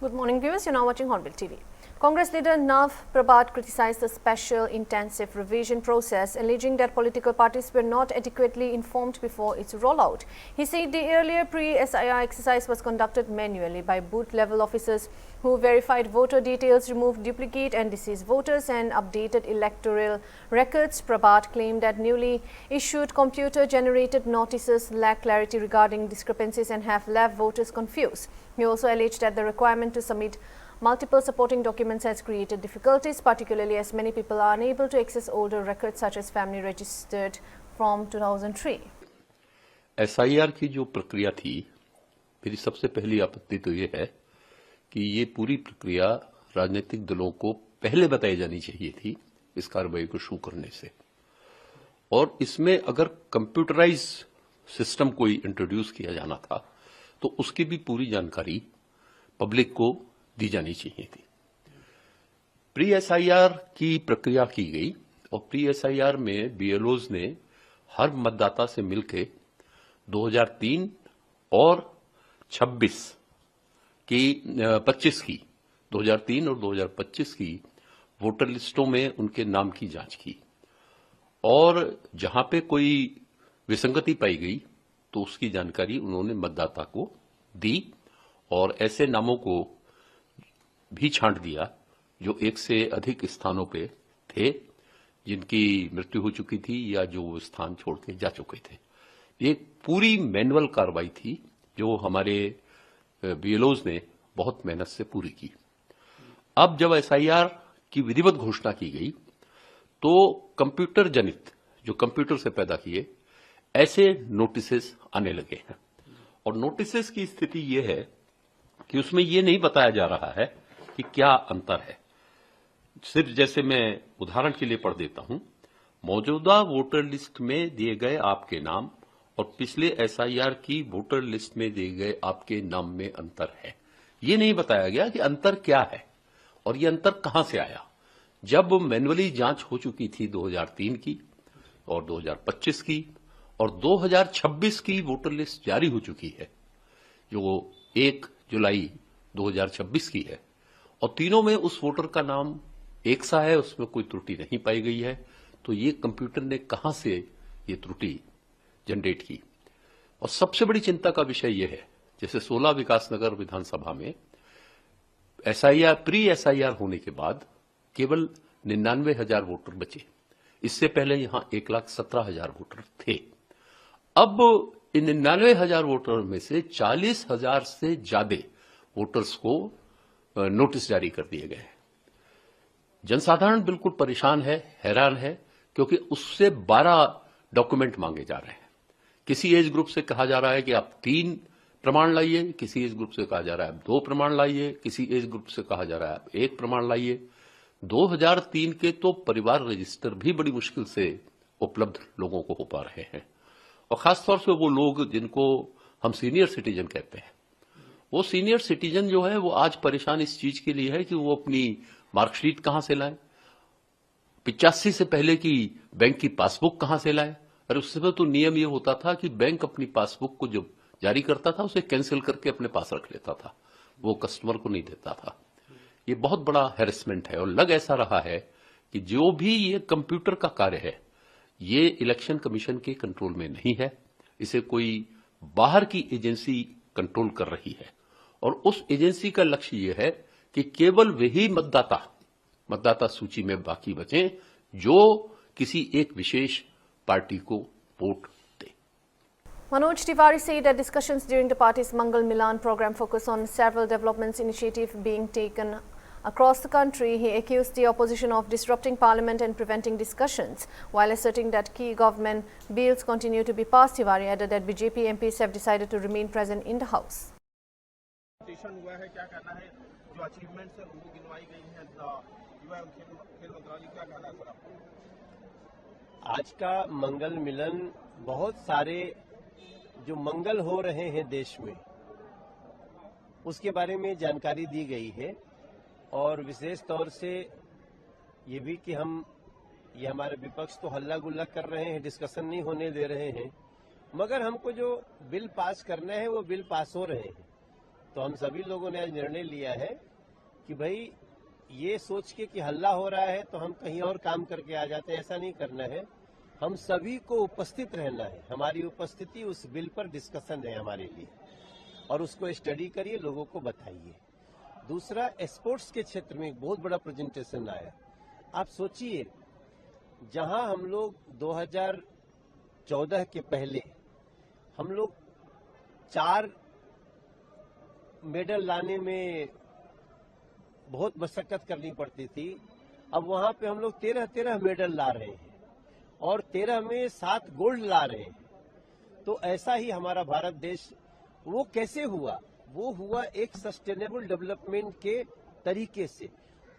Good morning, viewers. You're now watching Hornbill TV. Congress leader Nav Prabhat criticized the special intensive revision process, alleging that political parties were not adequately informed before its rollout. He said the earlier pre-SIR exercise was conducted manually by booth-level officers who verified voter details, removed duplicate and deceased voters, and updated electoral records. Prabhat claimed that newly issued computer-generated notices lack clarity regarding discrepancies and have left voters confused. He also alleged that the requirement to submit multiple supporting documents has created difficulties, particularly as many people are unable to access older records such as family registered from 2003. SIR की जो प्रक्रिया थी, मेरी सबसे पहली आपत्ति तो ये है कि ये पूरी प्रक्रिया राजनीतिक दलों को पहले बताई जानी चाहिए थी इस कार्रवाई को शुरू करने से। और इसमें अगर कंप्यूटराइज सिस्टम कोई इंट्रोड्यूस किया जाना था तो उसकी भी पूरी जानकारी पब्लिक को दी जानी चाहिए थी। प्री एसआईआर की प्रक्रिया की गई और प्री एसआईआर में बीएलओज ने हर मतदाता से मिलकर 2003 और 25 की 2003 और 2025 की वोटर लिस्टों में उनके नाम की जांच की और जहां पे कोई विसंगति पाई गई तो उसकी जानकारी उन्होंने मतदाता को दी और ऐसे नामों को भी छांट दिया जो एक से अधिक स्थानों पे थे, जिनकी मृत्यु हो चुकी थी या जो वो स्थान छोड़ के जा चुके थे। एक पूरी मैनुअल कार्रवाई थी जो हमारे बीएलओज ने बहुत मेहनत से पूरी की। अब जब एसआईआर की विधिवत घोषणा की गई तो कंप्यूटर जनित, जो कंप्यूटर से पैदा किए, ऐसे नोटिसेस आने लगे हैं और नोटिसेस की स्थिति यह है कि उसमें यह नहीं बताया जा रहा है कि क्या अंतर है। सिर्फ जैसे मैं उदाहरण के लिए पढ़ देता हूं, मौजूदा वोटर लिस्ट में दिए गए आपके नाम और पिछले एसआईआर की वोटर लिस्ट में दिए गए आपके नाम में अंतर है। ये नहीं बताया गया कि अंतर क्या है और ये अंतर कहां से आया। जब मैनुअली जांच हो चुकी थी 2003 की और 2025 की और 2026 की वोटर लिस्ट जारी हो चुकी है जो 1 जुलाई 2026 की है और तीनों में उस वोटर का नाम एक सा है, उसमें कोई त्रुटि नहीं पाई गई है, तो ये कंप्यूटर ने कहां से ये त्रुटि जनरेट की। और सबसे बड़ी चिंता का विषय यह है, जैसे 16 विकासनगर विधानसभा में एसआईआर प्री एसआईआर होने के बाद केवल 99,000 वोटर बचे। इससे पहले यहां 1,17,000 वोटर थे। अब इन 99,000 वोटर में से 40,000 से ज्यादा वोटर्स को नोटिस जारी कर दिए गए। जनसाधारण बिल्कुल परेशान है, हैरान है, क्योंकि उससे 12 डॉक्यूमेंट मांगे जा रहे हैं। किसी एज ग्रुप से कहा जा रहा है कि आप 3 प्रमाण लाइए, किसी एज ग्रुप से कहा जा रहा है आप 2 प्रमाण लाइए, किसी एज ग्रुप से कहा जा रहा है आप 1 प्रमाण लाइए। 2003 के तो परिवार रजिस्टर भी बड़ी मुश्किल से उपलब्ध लोगों को हो पा रहे हैं और खासतौर से वो लोग जिनको हम सीनियर सिटीजन कहते हैं, वो सीनियर सिटीजन जो है वो आज परेशान इस चीज के लिए है कि वो अपनी मार्कशीट कहां से लाए, 85 से पहले की बैंक की पासबुक कहां से लाए। और उस समय तो नियम ये होता था कि बैंक अपनी पासबुक को जब जारी करता था उसे कैंसिल करके अपने पास रख लेता था, वो कस्टमर को नहीं देता था। ये बहुत बड़ा हैरेसमेंट है और लग ऐसा रहा है कि जो भी ये कंप्यूटर का कार्य है ये इलेक्शन कमीशन के कंट्रोल में नहीं है, इसे कोई बाहर की एजेंसी कंट्रोल कर रही है और उस एजेंसी का लक्ष्य यह है कि केवल वही मतदाता सूची में बाकी बचे जो किसी एक विशेष पार्टी को vote they. Manoj Tiwari said that discussions during the party's Mangal Milan program focus on several developments initiatives being taken across the country. He accused the opposition of disrupting parliament and preventing discussions, while asserting that key government bills continue to be passed. Tiwari added that BJP MPs have decided to remain present in the house. हुआ है, क्या कहना है, जो achievements है वो गिनवाई गई है, युवा खेल मंत्रालय, क्या कहना है सर आपको? आज का मंगल मिलन, बहुत सारे जो मंगल हो रहे हैं देश में उसके बारे में जानकारी दी गई है और विशेष तौर से ये भी कि ये हमारे विपक्ष तो हल्ला गुल्ला कर रहे हैं, डिस्कशन नहीं होने दे रहे हैं, मगर हमको जो बिल पास करना है वो बिल पास हो रहे हैं। तो हम सभी लोगों ने आज निर्णय लिया है कि भाई ये सोच के कि हल्ला हो रहा है तो हम कहीं और काम करके आ जाते हैं, ऐसा नहीं करना है। हम सभी को उपस्थित रहना है। हमारी उपस्थिति उस बिल पर डिस्कशन है हमारे लिए, और उसको स्टडी करिए, लोगों को बताइए। दूसरा, स्पोर्ट्स के क्षेत्र में एक बहुत बड़ा प्रेजेंटेशन आया। आप सोचिए, जहां हम लोग 2014 के पहले हम लोग 4 मेडल लाने में बहुत मशक्कत करनी पड़ती थी, अब वहां पे हम लोग 13 मेडल ला रहे हैं और 13 में 7 गोल्ड ला रहे हैं। तो ऐसा ही हमारा भारत देश, वो कैसे हुआ? वो हुआ एक सस्टेनेबल डेवलपमेंट के तरीके से,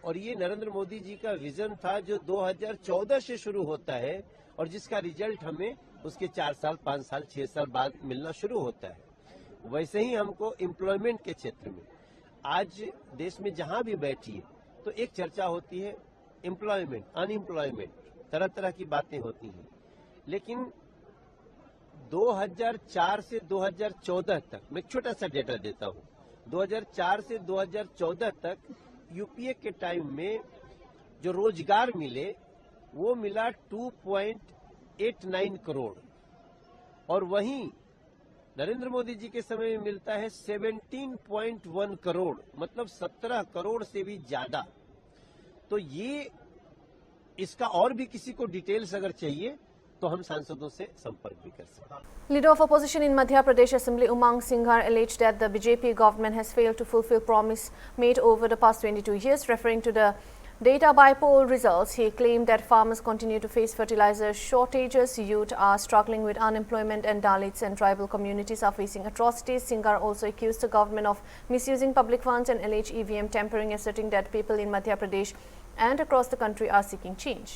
और ये नरेंद्र मोदी जी का विजन था जो 2014 से शुरू होता है और जिसका रिजल्ट हमें उसके 4 साल, 5 साल, 6 साल बाद मिलना शुरू होता है। वैसे ही हमको एम्प्लॉयमेंट के क्षेत्र में आज देश में जहां भी बैठिए तो एक चर्चा होती है एम्प्लॉयमेंट, अनएम्प्लॉयमेंट, तरह तरह की बातें होती हैं। लेकिन 2004 से 2014 तक, मैं छोटा सा डेटा देता हूं, 2004 से 2014 तक यूपीए के टाइम में जो रोजगार मिले वो मिला 2.89 करोड़, और वहीं नरेंद्र मोदी जी के समय में मिलता है 17.1 करोड़, मतलब 17 करोड़ से भी ज्यादा। तो ये, इसका और भी किसी को डिटेल्स अगर चाहिए तो हम सांसदों से संपर्क भी कर सकते हैं। Leader of opposition in Madhya Pradesh Assembly Umang Singhar alleged that the BJP government has failed to fulfill promise made over the past 22 years. Referring to the data by poll results, he claimed that farmers continue to face fertilizer shortages, youth are struggling with unemployment, and Dalits and tribal communities are facing atrocities. Singhar also accused the government of misusing public funds and alleged EVM tampering, asserting that people in Madhya Pradesh and across the country are seeking change.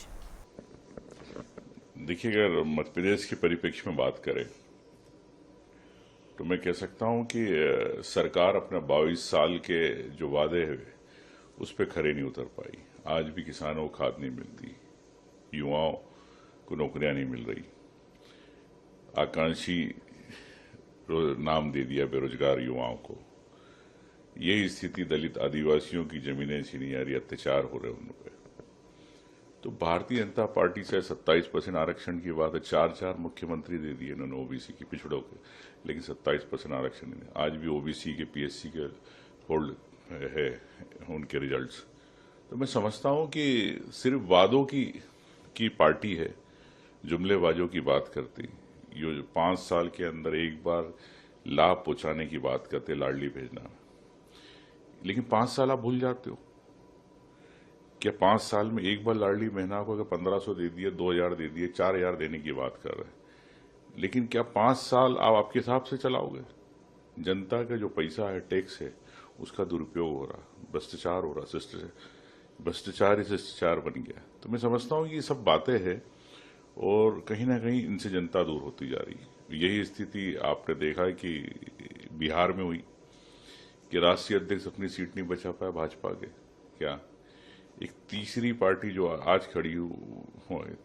देखिए, अगर मध्य प्रदेश के परिप्रेक्ष्य में बात करें तो मैं कह सकता हूं कि सरकार अपने 22 साल के जो वादे हैं उस पर खरे नहीं उतर पाई। आज भी किसानों को खाद नहीं मिलती, युवाओं को नौकरियां नहीं मिल रही, आकांक्षी नाम दे दिया बेरोजगार युवाओं को। यही स्थिति दलित आदिवासियों की जमीनें छीनी जा रही, अत्याचार हो रहे उन पर। तो भारतीय जनता पार्टी से 27% आरक्षण की बात है, 4 मुख्यमंत्री दे दिए इन्होंने ओबीसी की, पिछड़ों के, लेकिन 27% आरक्षण नहीं। आज भी ओबीसी के, पीएससी के होल्ड है उनके रिजल्ट्स। तो मैं समझता हूं कि सिर्फ वादों की पार्टी है, जुमलेबाजों की बात करती। ये 5 साल के अंदर एक बार लाभ पहुंचाने की बात करते, लाडली भेजना, लेकिन 5 साल आप भूल जाते हो। क्या 5 साल में एक बार लाडली बहना को अगर 1500 दे दिए, 2000 दे दिए, 4000 देने की बात कर रहे हैं, लेकिन क्या 5 साल आप आपके हिसाब से चलाओगे? जनता का जो पैसा है, टैक्स है, उसका दुरुपयोग हो रहा, भ्रष्टाचार हो रहा, भ्रष्टाचार ही शिष्टाचार बन गया। तो मैं समझता हूं कि ये सब बातें हैं और कहीं ना कहीं इनसे जनता दूर होती जा रही है। यही स्थिति आपने देखा कि बिहार में हुई कि राष्ट्रीय अध्यक्ष अपनी सीट नहीं बचा पाया भाजपा के। क्या एक तीसरी पार्टी जो आज खड़ी हो,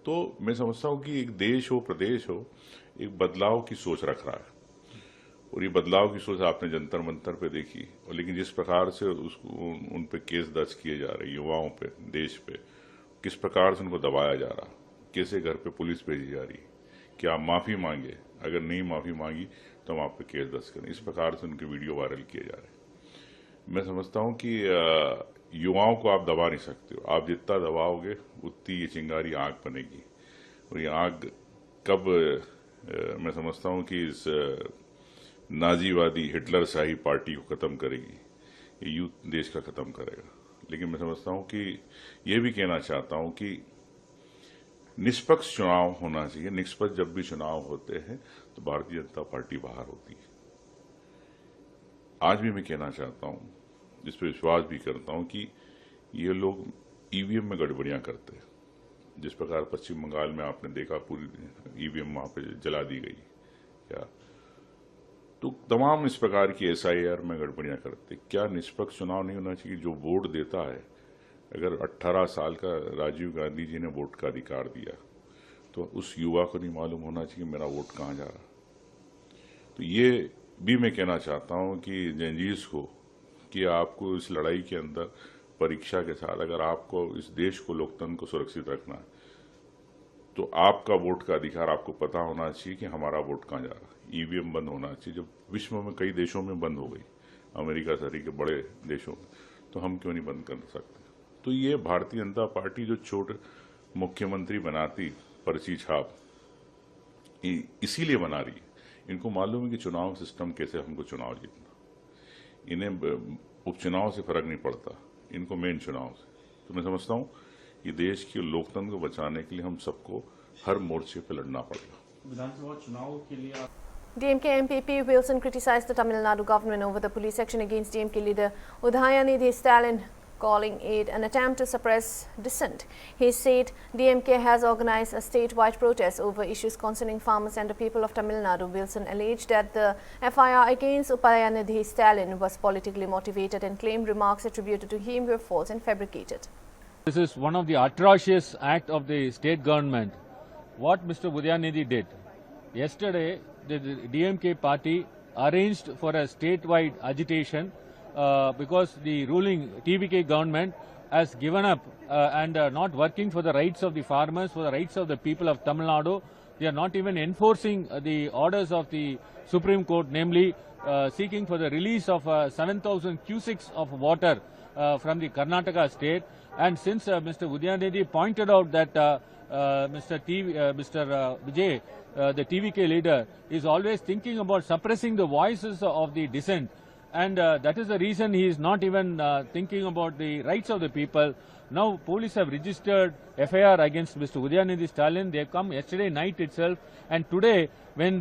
तो मैं समझता हूं कि एक देश हो, प्रदेश हो, एक बदलाव की सोच रख रहा है, और ये बदलाव की सोच आपने जंतर मंतर पे देखी। और लेकिन जिस प्रकार से उसको उन पे केस दर्ज किए जा रहे, युवाओं पे, देश पे, किस प्रकार से उनको दबाया जा रहा, कैसे घर पे पुलिस भेजी जा रही, क्या आप माफी मांगे, अगर नहीं माफी मांगी तो हम आप पे केस दर्ज करें, इस प्रकार से उनके वीडियो वायरल किए जा रहे। मैं समझता हूं कि युवाओं को आप दबा नहीं सकते हो। आप जितना दबाओगे उतनी ये चिंगारी आग बनेगी, और ये आग कब मैं समझता हूं कि इस नाजीवादी हिटलर शाही पार्टी को खत्म करेगी, ये यूथ देश का खत्म करेगा। लेकिन मैं समझता हूं कि ये भी कहना चाहता हूं कि निष्पक्ष चुनाव होना चाहिए। निष्पक्ष जब भी चुनाव होते हैं तो भारतीय जनता पार्टी बाहर होती है। आज भी मैं कहना चाहता हूं, जिस पर विश्वास भी करता हूं, कि ये लोग ईवीएम में गड़बड़ियां करते हैं। जिस प्रकार पश्चिम बंगाल में आपने देखा, पूरी ईवीएम वहां पे जला दी गई, क्या तो तमाम इस प्रकार की एसआईआर में गड़बड़ियां करते। क्या निष्पक्ष चुनाव नहीं होना चाहिए? जो वोट देता है, अगर 18 साल का राजीव गांधी जी ने वोट का अधिकार दिया, तो उस युवा को नहीं मालूम होना चाहिए मेरा वोट कहां जा रहा। तो ये भी मैं कहना चाहता हूं कि जंजीस को कि आपको इस लड़ाई के अंदर परीक्षा के साथ अगर आपको इस देश को लोकतंत्र को सुरक्षित रखना है तो आपका वोट का अधिकार आपको पता होना चाहिए कि हमारा वोट कहाँ जा रहा है। ईवीएम बंद होना चाहिए। जब विश्व में कई देशों में बंद हो गई, अमेरिका सरी के बड़े देशों में, तो हम क्यों नहीं बंद कर सकते। तो ये भारतीय जनता पार्टी जो छोटे मुख्यमंत्री बनाती पर्ची छाप इसीलिए बना रही है। इनको मालूम है कि चुनाव सिस्टम कैसे हमको चुनाव जीतना। इन्हें उपचुनाव से फर्क नहीं पड़ता, इनको मेन चुनाव से। तो मैं समझता हूं कि देश के लोकतंत्र को बचाने के लिए हम सबको हर मोर्चे पर लड़ना पड़ेगा। विधानसभा चुनाव के लिए DMK MPP Wilson criticized the Tamil Nadu government over the police action against DMK leader Udayanidhi Stalin, calling it an attempt to suppress dissent. He said DMK has organized a statewide protest over issues concerning farmers and the people of Tamil Nadu. Wilson alleged that the FIR against Udayanidhi Stalin was politically motivated and claimed remarks attributed to him were false and fabricated. This is one of the atrocious acts of the state government. What Mr. Udayanidhi did yesterday, the DMK party arranged for a statewide agitation because the ruling TVK government has given up and not working for the rights of the farmers, for the rights of the people of Tamil Nadu. They are not even enforcing the orders of the Supreme Court, namely seeking for the release of 7,000 cusics of water from the Karnataka state. And since Mr. Udayanidhi pointed out that Mr. Vijay, the TVK leader, is always thinking about suppressing the voices of the dissent, and that is the reason he is not even thinking about the rights of the people. Now police have registered FIR against Mr. Udayanidhi Stalin. They have come yesterday night itself, and today when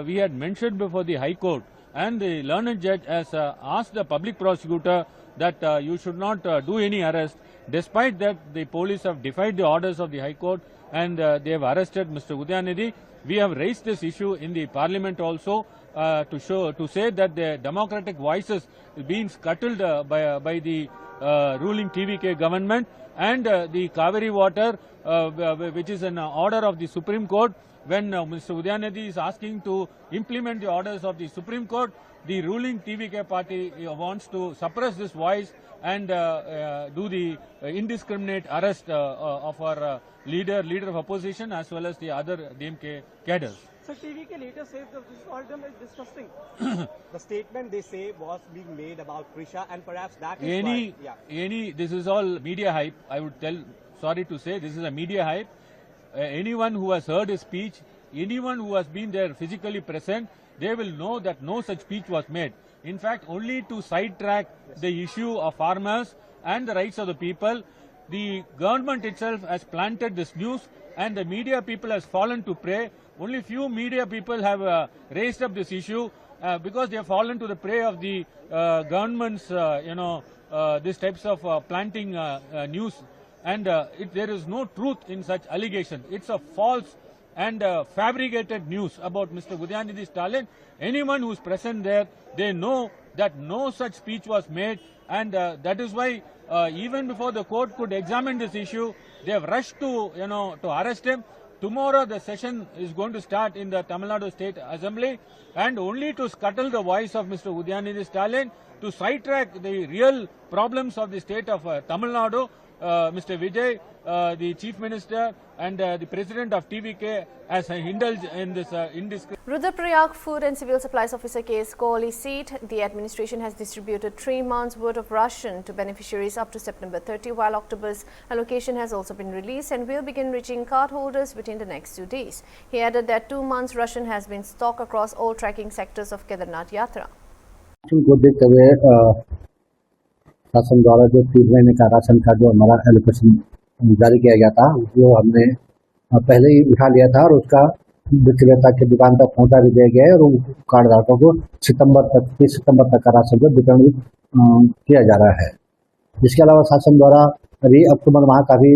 we had mentioned before the High Court, and the learned judge has asked the public prosecutor that you should not do any arrest. Despite that, the police have defied the orders of the High Court and they have arrested Mr. Udayanidhi. We have raised this issue in the Parliament also to say that the democratic voices is being scuttled by the ruling TVK government, and the Kaveri water, which is an order of the Supreme Court. When Mr. Udayanidhi is asking to implement the orders of the Supreme Court, the ruling TVK party wants to suppress this voice and do the indiscriminate arrest of our leader of opposition as well as the other DMK cadres. So TVK later says that this order is disgusting. The statement they say was being made about Prisha, and perhaps that is why. Yeah. This is all media hype. I would sorry to say, this is a media hype. Anyone who has heard his speech, anyone who has been there physically present, they will know that no such speech was made. In fact, only to sidetrack the issue of farmers and the rights of the people, the government itself has planted this news and the media people has fallen to prey. Only few media people have raised up this issue because they have fallen to the prey of the government's, these types of planting news. And there is no truth in such allegation. It's a false and fabricated news about Mr. Udayanidhi Stalin. Anyone who is present there, they know that no such speech was made, and that is why even before the court could examine this issue, they have rushed to arrest him. Tomorrow the session is going to start in the Tamil Nadu State Assembly, and only to scuttle the voice of Mr. Udayanidhi Stalin, to sidetrack the real problems of the state of Tamil Nadu. Mr. Vijay, the Chief Minister and the President of TVK has indulged in this indiscriminate. Rudraprayag Food and Civil Supplies Officer case Kohli seat. The administration has distributed 3 months worth of ration to beneficiaries up to September 30, while October's allocation has also been released and will begin reaching cardholders within the next 2 days. He added that 2 months ration has been stocked across all tracking sectors of Kedarnath Yatra. शासन द्वारा जो 3 महीने का ration का जो हमारा allocation जारी किया गया था, वो हमने पहले ही उठा लिया था और उसका विक्रेता की दुकान तक पहुंचा भी दिया गया है और कार्ड धारकों को 30 सितंबर तक का राशन को वितरण किया जा रहा है। इसके अलावा शासन द्वारा अभी अक्टूबर माह का भी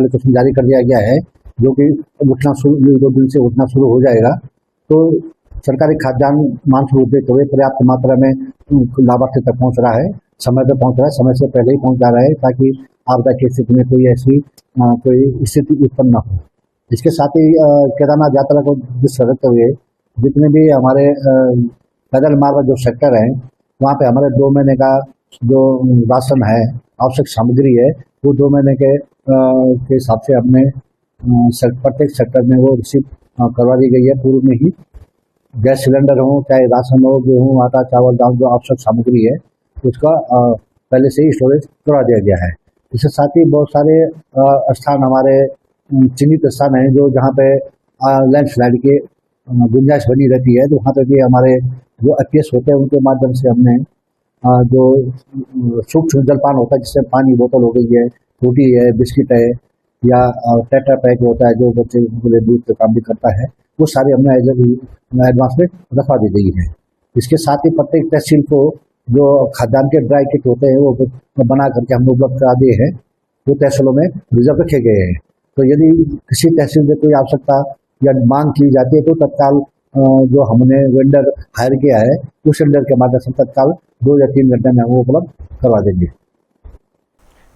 एलोकेशन जारी कर दिया गया है, जो कि 2 दिन से उठना शुरू हो जाएगा। तो सरकारी खाद्यान्न मांग को देखते हुए पर्याप्त मात्रा में लाभार्थी तक पहुंच रहा है, समय पर पहुंच रहा है, समय से पहले ही पहुंच जा रहा है, ताकि आपदा की स्थिति में कोई ऐसी कोई स्थिति उत्पन्न न हो। इसके साथ ही केदारनाथ यात्रा को दृष्टिगत रखते हुए जितने भी हमारे पैदल मार्ग जो सेक्टर है वहाँ पे हमारे 2 महीने का जो राशन है, आवश्यक सामग्री है, वो 2 महीने के हिसाब से हमने प्रत्येक सेक्टर में वो रिसीव करवा दी गई है। पूर्व में ही गैस सिलेंडर हो, चाहे राशन हो, गेहूँ, आटा, चावल, दाल, जो आवश्यक सामग्री है उसका पहले से ही स्टोरेज करवा दिया गया है। इसके साथ ही बहुत सारे स्थान हमारे चिन्हित स्थान हैं जो जहाँ पे लैंडस्लाइड के गुंजाइश बनी रहती है, तो वहाँ पे भी हमारे जो एपीएस होते हैं उनके माध्यम से हमने जो सूक्ष्म जलपान होता है, जिससे पानी बोतल हो गई है, फ्रूटी है, बिस्किट है, या टेट्रा पैक होता है जो बच्चे के लिए दूध का काम भी करता है, वो सारे हमने एडवांस में रखवा दी गई है। इसके साथ ही प्रत्येक तहसील को जो खाद्यान्न के ड्राई किट होते हैं वो बना करके हमने उपलब्ध करा दिए हैं, वो तहसीलों में रिजर्व रखे गए हैं। तो यदि किसी तहसील में कोई आवश्यकता या मांग की जाती है तो तत्काल जो हमने वेंडर हायर किया है उस वेंडर के माध्यम से तत्काल 2 या 3 घंटे में हम वो उपलब्ध करवा देंगे।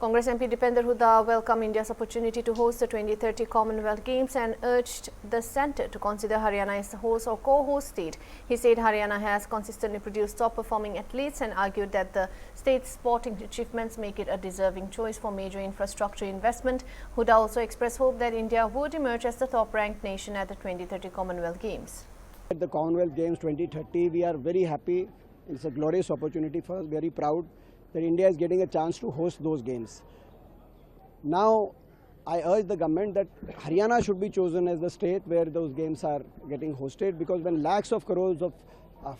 Congress MP Dipender Huda welcomed India's opportunity to host the 2030 Commonwealth Games and urged the centre to consider Haryana as the host or co-host state. He said Haryana has consistently produced top-performing athletes and argued that the state's sporting achievements make it a deserving choice for major infrastructure investment. Huda also expressed hope that India would emerge as the top-ranked nation at the 2030 Commonwealth Games. At the Commonwealth Games 2030, we are very happy. It's a glorious opportunity for us, very proud that India is getting a chance to host those games. Now, I urge the government that Haryana should be chosen as the state where those games are getting hosted, because when lakhs of crores of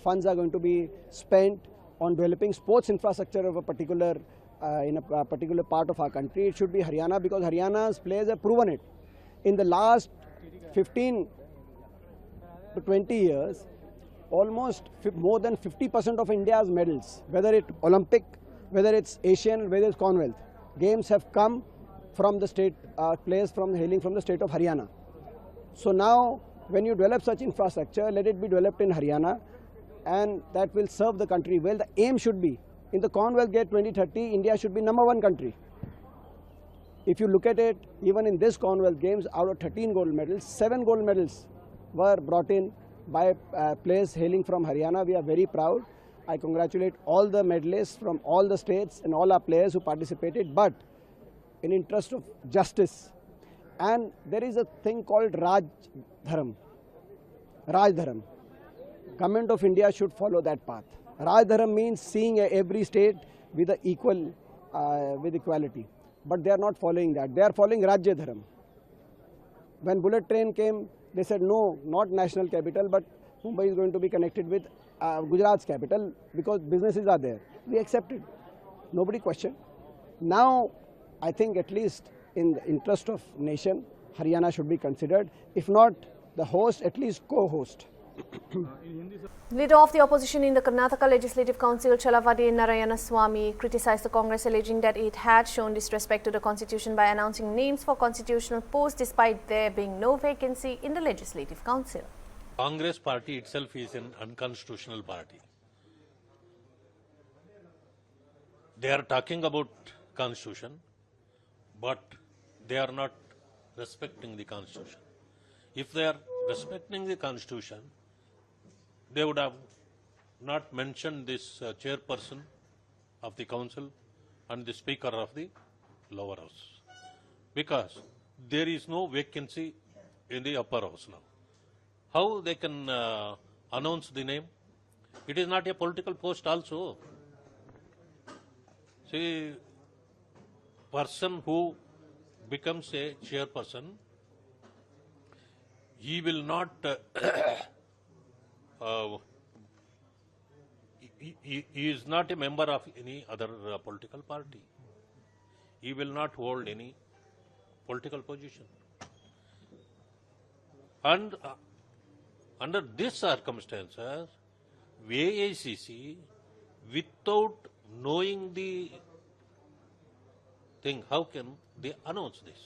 funds are going to be spent on developing sports infrastructure of a particular in a particular part of our country, it should be Haryana, because Haryana's players have proven it. In the last 15 to 20 years, almost more than 50% of India's medals, whether it's Olympic, whether it's Asian, whether it's Commonwealth, games have come from the state, players hailing from the state of Haryana. So now, when you develop such infrastructure, let it be developed in Haryana, and that will serve the country well. The aim should be, in the Commonwealth Games 2030, India should be #1 country. If you look at it, even in this Commonwealth Games, out of 13 gold medals, 7 gold medals were brought in by players hailing from Haryana. We are very proud. I congratulate all the medalists from all the states and all our players who participated, but in interest of justice, and there is a thing called Raj Dharam. Government of India should follow that path. Raj Dharam means seeing every state with with equality, but they are not following that. They are following Rajya Dharam. When bullet train came, they said no, not national capital, but Mumbai is going to be connected with Gujarat's capital because businesses are there. We accepted. Nobody questioned. Now, I think at least in the interest of nation, Haryana should be considered. If not the host, at least co-host. Leader of the opposition in the Karnataka Legislative Council, Challavadi Narayanaswamy, criticized the Congress, alleging that it had shown disrespect to the Constitution by announcing names for constitutional posts despite there being no vacancy in the Legislative Council. Congress party itself is an unconstitutional party. They are talking about Constitution, but they are not respecting the Constitution. If they are respecting the Constitution, they would have not mentioned this chairperson of the council and the speaker of the lower house, because there is no vacancy in the upper house now. How they can announce the name? It is not a political post also. See, person who becomes a chairperson, he will not he is not a member of any other political party. He will not hold any political position. And under these circumstances, AICC, without knowing the thing, how can they announce this?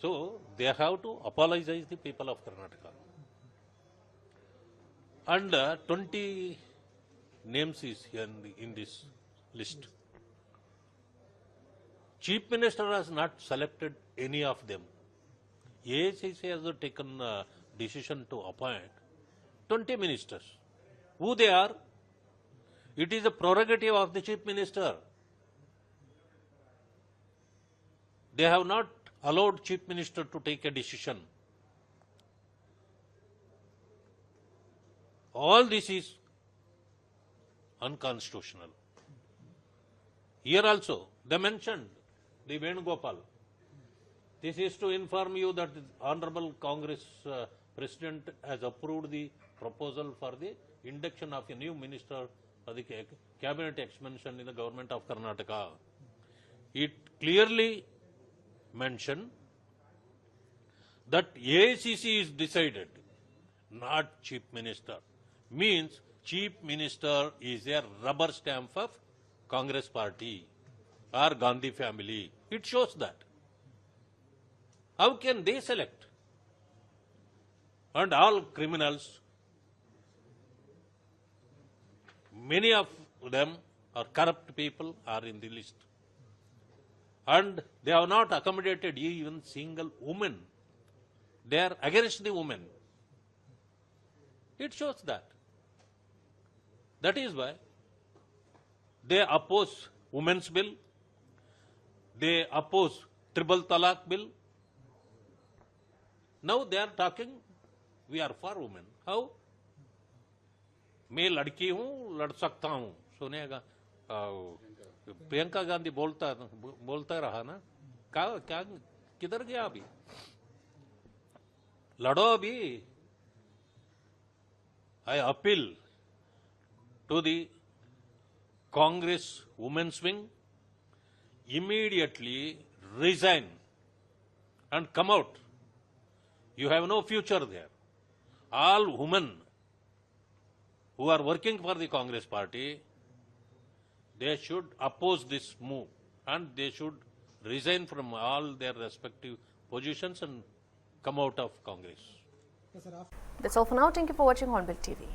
So they have to apologize the people of Karnataka. And 20 names is here in this list. Chief Minister has not selected any of them. AICC has taken decision to appoint 20 ministers. who they are. It is a prerogative of the chief minister. They have not allowed chief minister to take a decision. All this is unconstitutional. Here also, they mentioned the Venugopal. This is to inform you that the Honorable Congress President has approved the proposal for the induction of a new minister for the cabinet expansion in the government of Karnataka. It clearly mentioned that AICC is decided, not chief minister. Means chief minister is a rubber stamp of Congress party or Gandhi family. It shows that. How can they select? And all criminals, many of them are corrupt people, are in the list. And they have not accommodated even single woman. They are against the women. It shows that. That is why they oppose women's bill, they oppose triple talaq bill. Now they are talking, we are for women. How? मैं लड़की हूं, लड़ सकता हूं. सुनेगा प्रियंका गांधी बोलता रहा ना, क्या किधर गया अभी? लड़ो अभी. I appeal to the Congress Women's Wing, immediately resign and come out. You have no future there. All women who are working for the Congress party, they should oppose this move and they should resign from all their respective positions and come out of Congress. That's all for now. Thank you for watching Hornbill TV.